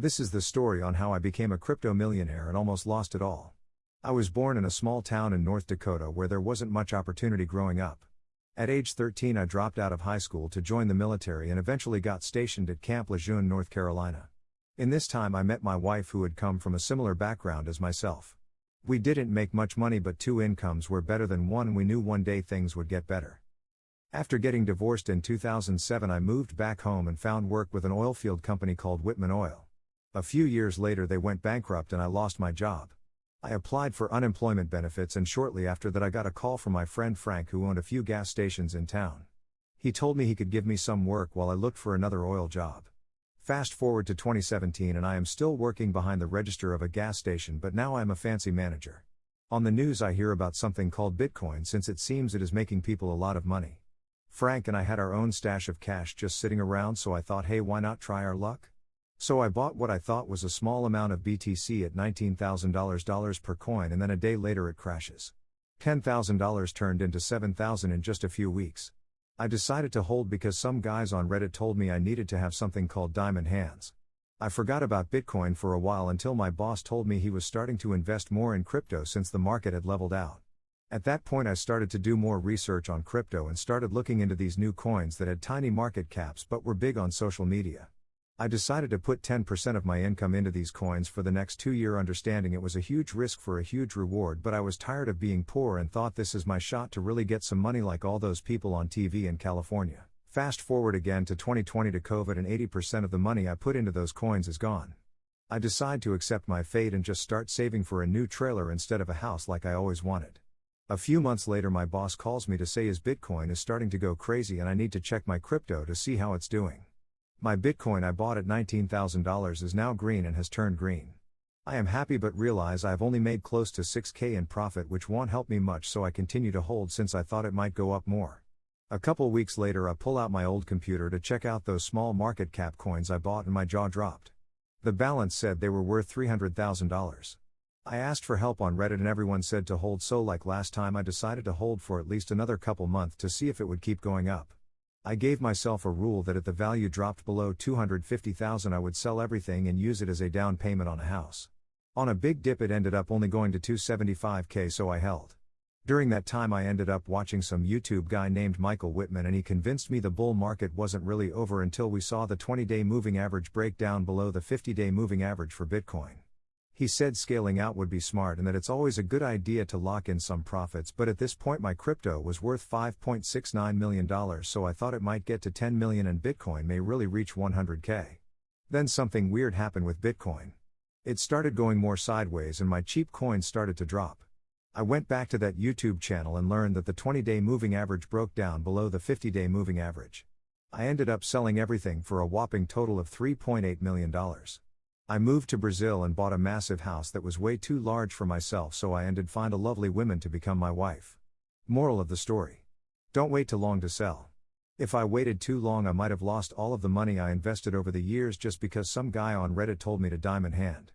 This is the story on how I became a crypto millionaire and almost lost it all. I was born in a small town in North Dakota where there wasn't much opportunity growing up. At age 13 I dropped out of high school to join the military and eventually got stationed at Camp Lejeune, North Carolina. In this time I met my wife who had come from a similar background as myself. We didn't make much money, but two incomes were better than one, and we knew one day things would get better. After getting divorced in 2007 I moved back home and found work with an oilfield company called Whitman Oil. A few years later they went bankrupt and I lost my job. I applied for unemployment benefits, and shortly after that I got a call from my friend Frank, who owned a few gas stations in town. He told me he could give me some work while I looked for another oil job. Fast forward to 2017 and I am still working behind the register of a gas station, but now I am a fancy manager. On the news I hear about something called Bitcoin, since it seems it is making people a lot of money. Frank and I had our own stash of cash just sitting around, so I thought, hey, why not try our luck? So I bought what I thought was a small amount of BTC at $19,000 per coin, and then a day later it crashes. $10,000 turned into $7,000 in just a few weeks. I decided to hold because some guys on Reddit told me I needed to have something called diamond hands. I forgot about Bitcoin for a while until my boss told me he was starting to invest more in crypto since the market had leveled out. At that point I started to do more research on crypto and started looking into these new coins that had tiny market caps but were big on social media. I decided to put 10% of my income into these coins for the next 2 years, understanding it was a huge risk for a huge reward, but I was tired of being poor and thought this is my shot to really get some money like all those people on TV in California. Fast forward again to 2020 to COVID, and 80% of the money I put into those coins is gone. I decide to accept my fate and just start saving for a new trailer instead of a house like I always wanted. A few months later my boss calls me to say his Bitcoin is starting to go crazy and I need to check my crypto to see how it's doing. My Bitcoin I bought at $19,000 is now green and has turned green. I am happy but realize I have only made close to $6,000 in profit, which won't help me much, so I continue to hold since I thought it might go up more. A couple weeks later I pull out my old computer to check out those small market cap coins I bought and my jaw dropped. The balance said they were worth $300,000. I asked for help on Reddit and everyone said to hold, so like last time I decided to hold for at least another couple months to see if it would keep going up. I gave myself a rule that if the value dropped below $250,000 I would sell everything and use it as a down payment on a house. On a big dip it ended up only going to $275,000, so I held. During that time I ended up watching some YouTube guy named Michael Whitman, and he convinced me the bull market wasn't really over until we saw the 20-day moving average break down below the 50-day moving average for Bitcoin. He said scaling out would be smart and that it's always a good idea to lock in some profits, but at this point my crypto was worth $5.69 million, so I thought it might get to 10 million and Bitcoin may really reach 100K. Then something weird happened with Bitcoin. It started going more sideways and my cheap coins started to drop. I went back to that YouTube channel and learned that the 20-day moving average broke down below the 50-day moving average. I ended up selling everything for a whopping total of $3.8 million. I moved to Brazil and bought a massive house that was way too large for myself, so I ended find a lovely woman to become my wife. Moral of the story: don't wait too long to sell. If I waited too long I might have lost all of the money I invested over the years just because some guy on Reddit told me to diamond hand.